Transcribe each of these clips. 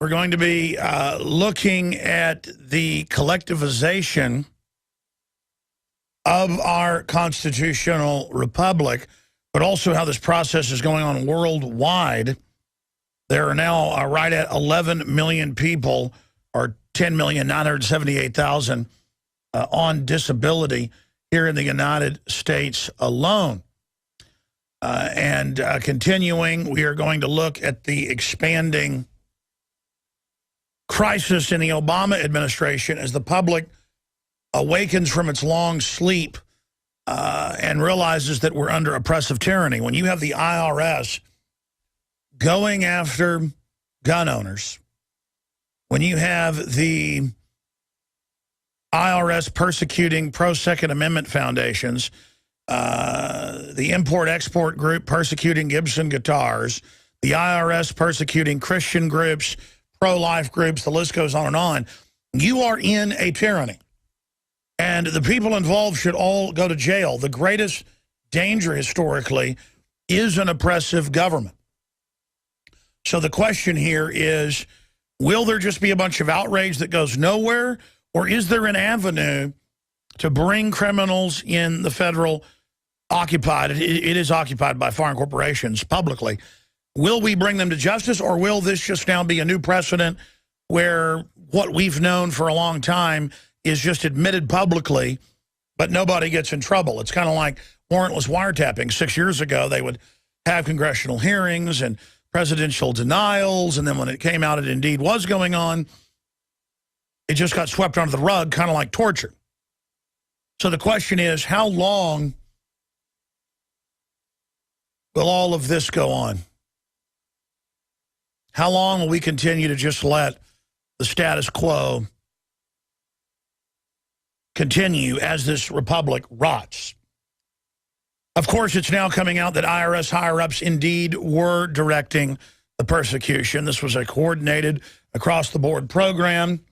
We're going to be looking at the collectivization of our constitutional republic, but also how this process is going on worldwide. There are now right at 11 million people, or 10,978,000 on disability here in the United States alone. Continuing, we are going to look at the expanding crisis in the Obama administration as the public awakens from its long sleep and realizes that we're under oppressive tyranny. When you have the IRS going after gun owners, when you have the IRS persecuting pro-Second Amendment foundations, the Import-Export Group persecuting Gibson guitars, the IRS persecuting Christian groups, pro-life groups, the list goes on and on. You are in a tyranny. And the people involved should all go to jail. The greatest danger historically is an oppressive government. So the question here is, will there just be a bunch of outrage that goes nowhere? Or is there an avenue to bring criminals in the federal occupied? It is occupied by foreign corporations publicly. Will we bring them to justice, or will this just now be a new precedent where what we've known for a long time is just admitted publicly, but nobody gets in trouble? It's kind of like warrantless wiretapping. 6 years ago, they would have congressional hearings and presidential denials, and then when it came out it indeed was going on, it just got swept under the rug, kind of like torture. So the question is, how long will all of this go on? How long will we continue to just let the status quo continue as this republic rots? Of course, it's now coming out that IRS higher-ups indeed were directing the persecution. This was a coordinated, across-the-board program.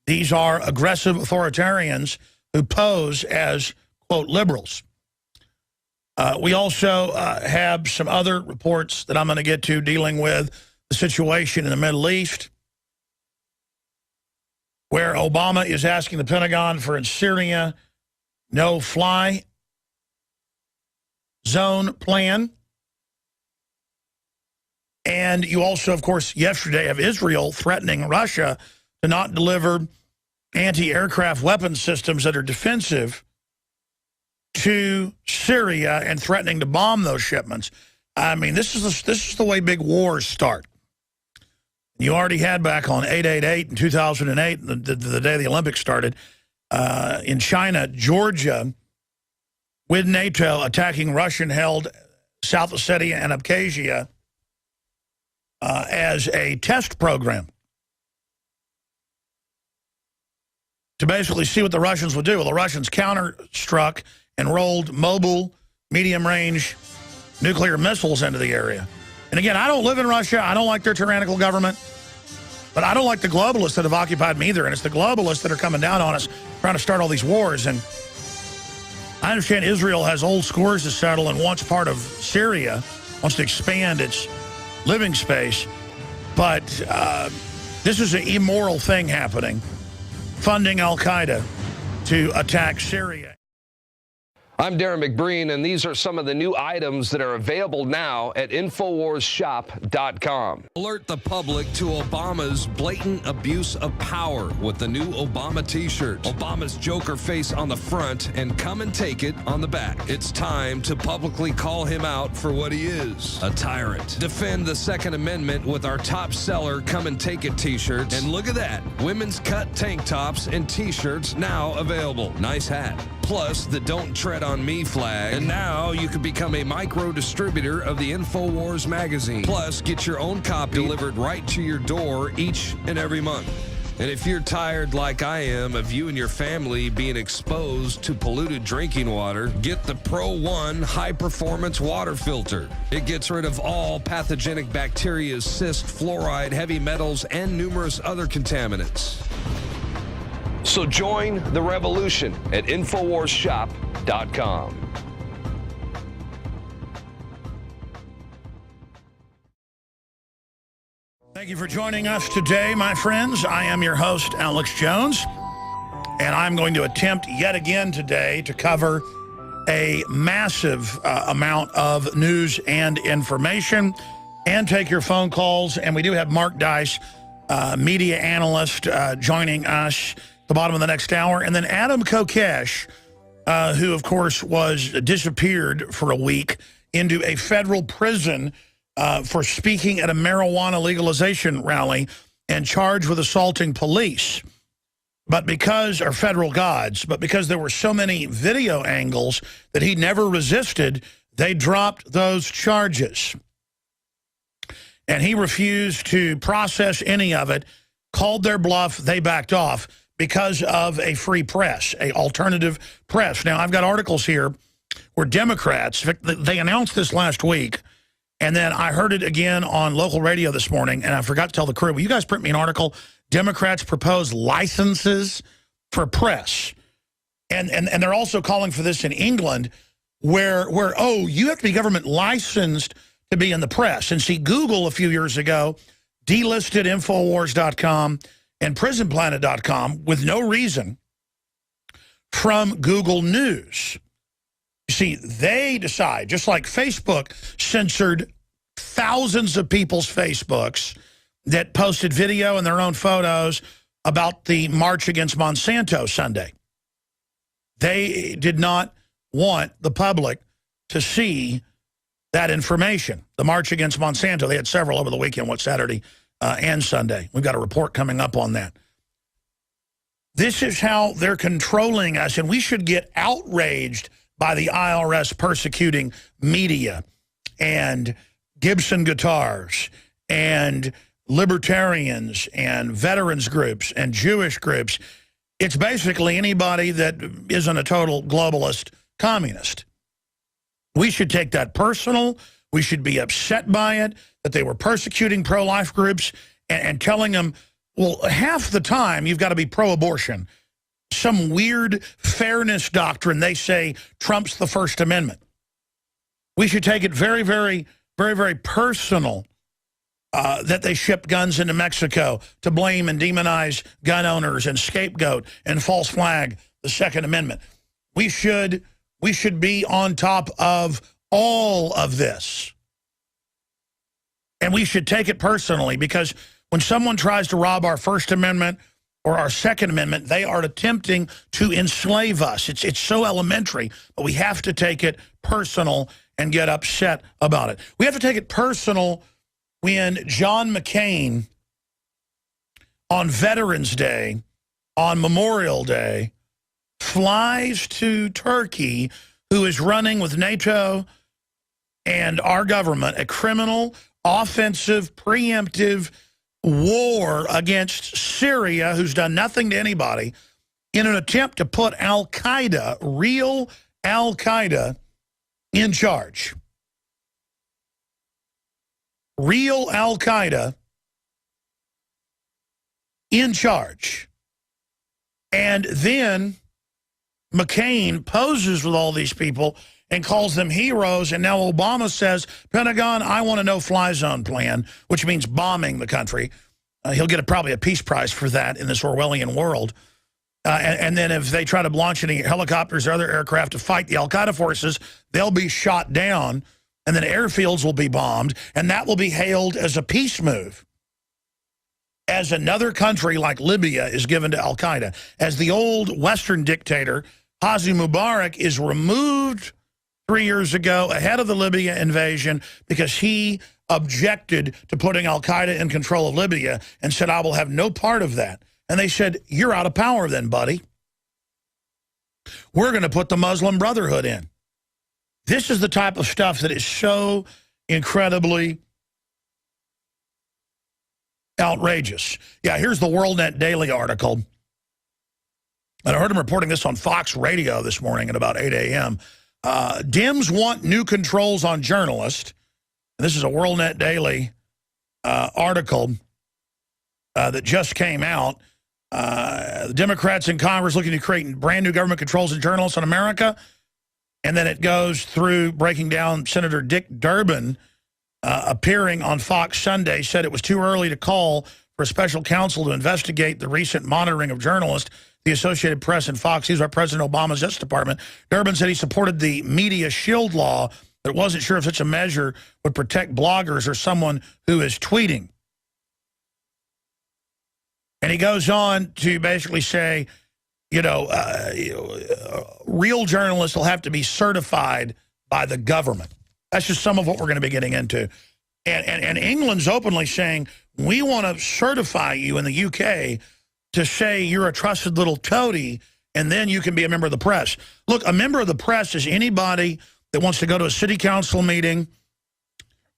These are aggressive authoritarians who pose as, quote, liberals. We also have some other reports that I'm going to get to dealing with the situation in the Middle East, where Obama is asking the Pentagon for a Syria no-fly zone plan. And you also, of course, yesterday have Israel threatening Russia to not deliver anti-aircraft weapon systems that are defensive to Syria and threatening to bomb those shipments. I mean, this is the way big wars start. You already had back on 8/88 in 2008, the day the Olympics started, in China, Georgia, with NATO attacking Russian-held South Ossetia and Abkhazia as a test program to basically see what the Russians would do. Well, the Russians counter-struck and rolled mobile, medium-range nuclear missiles into the area. And again, I don't live in Russia. I don't like their tyrannical government. But I don't like the globalists that have occupied me either. And it's the globalists that are coming down on us, trying to start all these wars. And I understand Israel has old scores to settle and wants part of Syria, wants to expand its living space. But this is an immoral thing happening, funding al-Qaeda to attack Syria. I'm Darren McBreen, and these are some of the new items that are available now at InfoWarsShop.com. Alert the public to Obama's blatant abuse of power with the new Obama t-shirt. Obama's Joker face on the front and come and take it on the back. It's time to publicly call him out for what he is, a tyrant. Defend the Second Amendment with our top seller Come and Take It t-shirts. And look at that, women's cut tank tops and t-shirts now available. Nice hat. Plus the Don't Tread on Me flag. And now you can become a micro distributor of the InfoWars magazine. Plus, get your own copy delivered right to your door each and every month. And if you're tired like I am of you and your family being exposed to polluted drinking water, get the Pro One high-performance water filter. It gets rid of all pathogenic bacteria, cyst, fluoride, heavy metals, and numerous other contaminants. So join the revolution at InfoWarsShop.com. Thank you for joining us today, my friends. I am your host, Alex Jones, and I'm going to attempt yet again today to cover a massive amount of news and information and take your phone calls. And we do have Mark Dice, media analyst, joining us at the bottom of the next hour. And then Adam Kokesh, who, of course, was disappeared for a week into a federal prison for speaking at a marijuana legalization rally and charged with assaulting police. But because, or federal guards, but because there were so many video angles that he never resisted, they dropped those charges. And he refused to process any of it, called their bluff, they backed off because of a free press, a alternative press. Now, I've got articles here where Democrats, they announced this last week, and then I heard it again on local radio this morning, and I forgot to tell the crew, will you guys print me an article? Democrats propose licenses for press. And they're also calling for this in England where, oh, you have to be government licensed to be in the press. And see, Google a few years ago delisted Infowars.com and PrisonPlanet.com with no reason from Google News. You see, they decide, just like Facebook censored thousands of people's Facebooks that posted video and their own photos about the march against Monsanto Sunday. They did not want the public to see that information, the march against Monsanto. They had several over the weekend, Saturday and Sunday. We've got a report coming up on that. This is how they're controlling us, and we should get outraged by the IRS persecuting media and Gibson guitars and libertarians and veterans groups and Jewish groups. It's basically anybody that isn't a total globalist communist. We should take that personal. We should be upset by it, that they were persecuting pro-life groups and telling them, well, half the time you've got to be pro-abortion. Some weird fairness doctrine they say trumps the First Amendment. We should take it very, very, very, very personal that they shipped guns into Mexico to blame and demonize gun owners and scapegoat and false flag the Second Amendment. We should be on top of all of this. And we should take it personally, because when someone tries to rob our First Amendment or our Second Amendment, they are attempting to enslave us. It's so elementary, but we have to take it personal and get upset about it. We have to take it personal when John McCain, on Veterans Day, on Memorial Day, flies to Turkey, who is running with NATO and our government a criminal, offensive, preemptive war against Syria, who's done nothing to anybody, in an attempt to put Al-Qaeda, real Al-Qaeda, in charge. Real Al-Qaeda in charge. And then McCain poses with all these people and calls them heroes, and now Obama says, Pentagon, I want a no-fly zone plan, which means bombing the country. He'll get probably a peace prize for that in this Orwellian world. And then if they try to launch any helicopters or other aircraft to fight the Al-Qaeda forces, they'll be shot down, and then airfields will be bombed, and that will be hailed as a peace move. As another country like Libya is given to Al-Qaeda, as the old Western dictator, Hosni Mubarak, is removed 3 years ago ahead of the Libya invasion because he objected to putting Al-Qaeda in control of Libya and said, I will have no part of that. And they said, you're out of power then, buddy. We're going to put the Muslim Brotherhood in. This is the type of stuff that is so incredibly outrageous. Yeah, here's the WorldNet Daily article. And I heard him reporting this on Fox Radio this morning at about 8 a.m. Dems want new controls on journalists. And this is a WorldNet Daily article that just came out. The Democrats in Congress looking to create brand new government controls on journalists in America. And then it goes through breaking down Senator Dick Durbin appearing on Fox Sunday, said it was too early to call for a special counsel to investigate the recent monitoring of journalists, the Associated Press, and Fox News by President Obama's Justice Department. Durbin said he supported the media shield law, but wasn't sure if such a measure would protect bloggers or someone who is tweeting. And he goes on to basically say, real journalists will have to be certified by the government. That's just some of what we're going to be getting into. And England's openly saying, we want to certify you in the UK to say you're a trusted little toady, and then you can be a member of the press. Look, a member of the press is anybody that wants to go to a city council meeting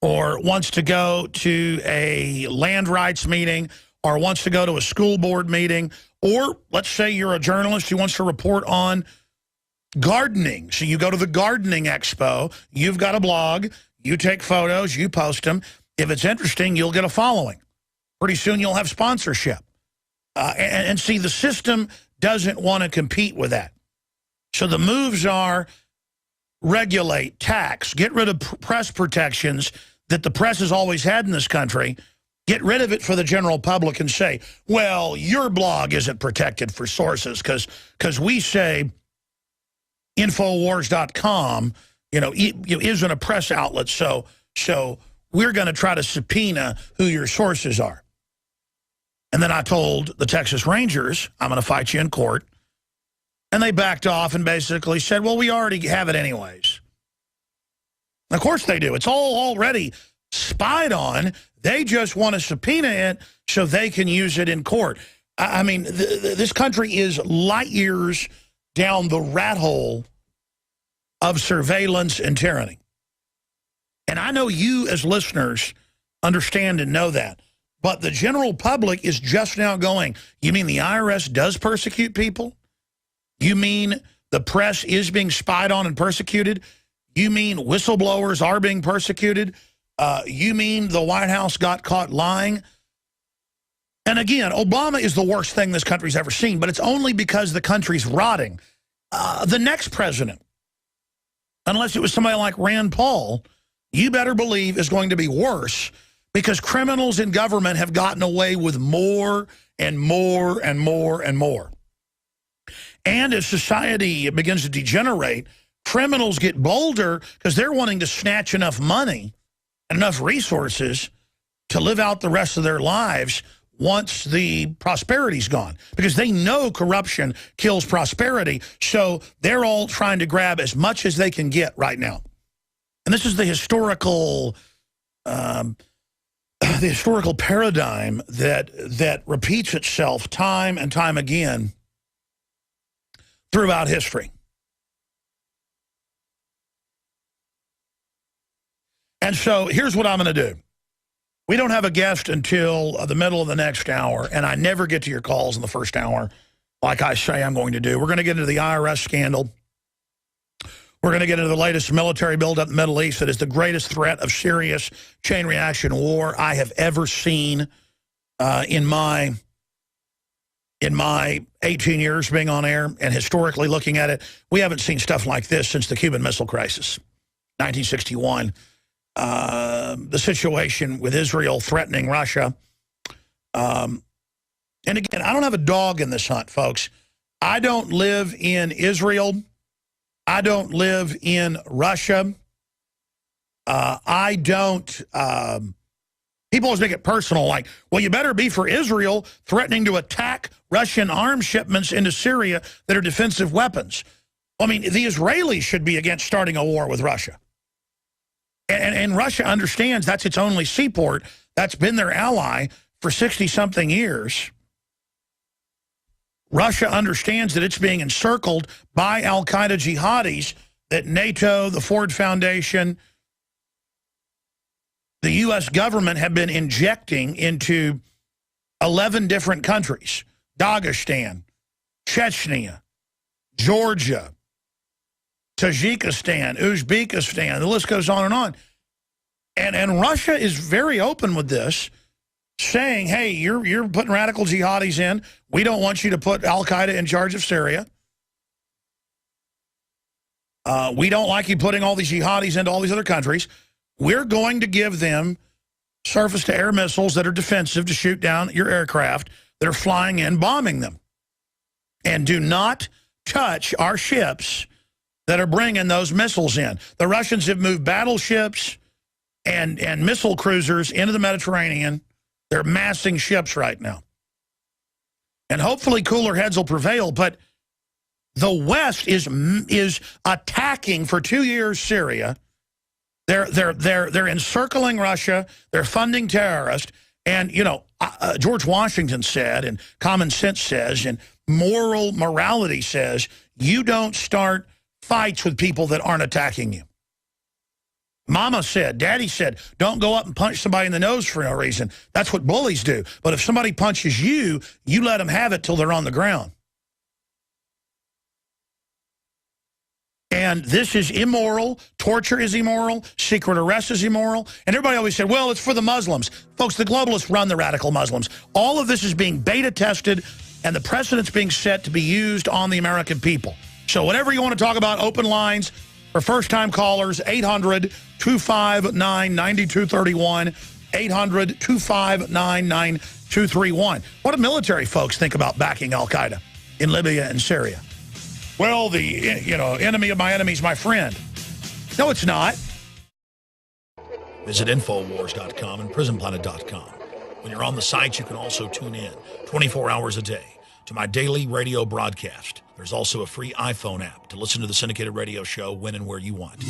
or wants to go to a land rights meeting or wants to go to a school board meeting, or let's say you're a journalist who wants to report on gardening. So you go to the gardening expo, you've got a blog, you take photos, you post them. If it's interesting, you'll get a following. Pretty soon you'll have sponsorship. And see, the system doesn't want to compete with that. So the moves are regulate, tax, get rid of press protections that the press has always had in this country, get rid of it for the general public and say, well, your blog isn't protected for sources because we say Infowars.com, isn't a press outlet, so we're going to try to subpoena who your sources are. And then I told the Texas Rangers, I'm going to fight you in court. And they backed off and basically said, well, we already have it anyways. And of course they do. It's all already spied on. They just want to subpoena it so they can use it in court. I mean, this country is light years down the rat hole of surveillance and tyranny. And I know you as listeners understand and know that. But the general public is just now going, you mean the IRS does persecute people? You mean the press is being spied on and persecuted? You mean whistleblowers are being persecuted? You mean the White House got caught lying? And again, Obama is the worst thing this country's ever seen, but it's only because the country's rotting. The next president, unless it was somebody like Rand Paul, you better believe is going to be worse, because criminals in government have gotten away with more and more and more and more. And as society begins to degenerate, criminals get bolder because they're wanting to snatch enough money and enough resources to live out the rest of their lives once the prosperity's gone. Because they know corruption kills prosperity, so they're all trying to grab as much as they can get right now. And this is the historical paradigm that repeats itself time and time again throughout history. And so here's what I'm going to do. We don't have a guest until the middle of the next hour, and I never get to your calls in the first hour like I say I'm going to do. We're going to get into the IRS scandal. We're going to get into the latest military buildup in the Middle East that is the greatest threat of serious chain reaction war I have ever seen in my 18 years being on air, and historically looking at it. We haven't seen stuff like this since the Cuban Missile Crisis, 1961. The situation with Israel threatening Russia. And again, I don't have a dog in this hunt, folks. I don't live in Israel. I don't live in Russia. I don't... people always make it personal, like, well, you better be for Israel threatening to attack Russian arms shipments into Syria that are defensive weapons. I mean, the Israelis should be against starting a war with Russia. And Russia understands that's its only seaport. That's been their ally for 60-something years. Russia understands that it's being encircled by al-Qaeda jihadis, that NATO, the Ford Foundation, the U.S. government have been injecting into 11 different countries: Dagestan, Chechnya, Georgia, Tajikistan, Uzbekistan, the list goes on and on. And Russia is very open with this, saying, hey, you're putting radical jihadis in. We don't want you to put al-Qaeda in charge of Syria. We don't like you putting all these jihadis into all these other countries. we're going to give them surface-to-air missiles that are defensive to shoot down your aircraft that are flying in, bombing them. And do not touch our ships that are bringing those missiles in. The Russians have moved battleships and missile cruisers into the Mediterranean. They're massing ships right now. And hopefully cooler heads will prevail, but the West is attacking for 2 years Syria. They're encircling Russia. They're funding terrorists. And, you know, George Washington said, and common sense says, and morality says, you don't start fights with people that aren't attacking you. Mama said, Daddy said, don't go up and punch somebody in the nose for no reason. That's what bullies do. But if somebody punches you, you let them have it till they're on the ground. And this is immoral. Torture is immoral. Secret arrest is immoral. And everybody always said, well, it's for the Muslims. Folks, the globalists run the radical Muslims. All of this is being beta tested, and the precedent's being set to be used on the American people. So whatever you want to talk about, open lines for first-time callers, 800-259-9231, 800-259-9231. What do military folks think about backing al-Qaeda in Libya and Syria? Well, the enemy of my enemy is my friend. No, it's not. Visit Infowars.com and PrisonPlanet.com. When you're on the site, you can also tune in 24 hours a day to my daily radio broadcast. There's also a free iPhone app to listen to the syndicated radio show when and where you want.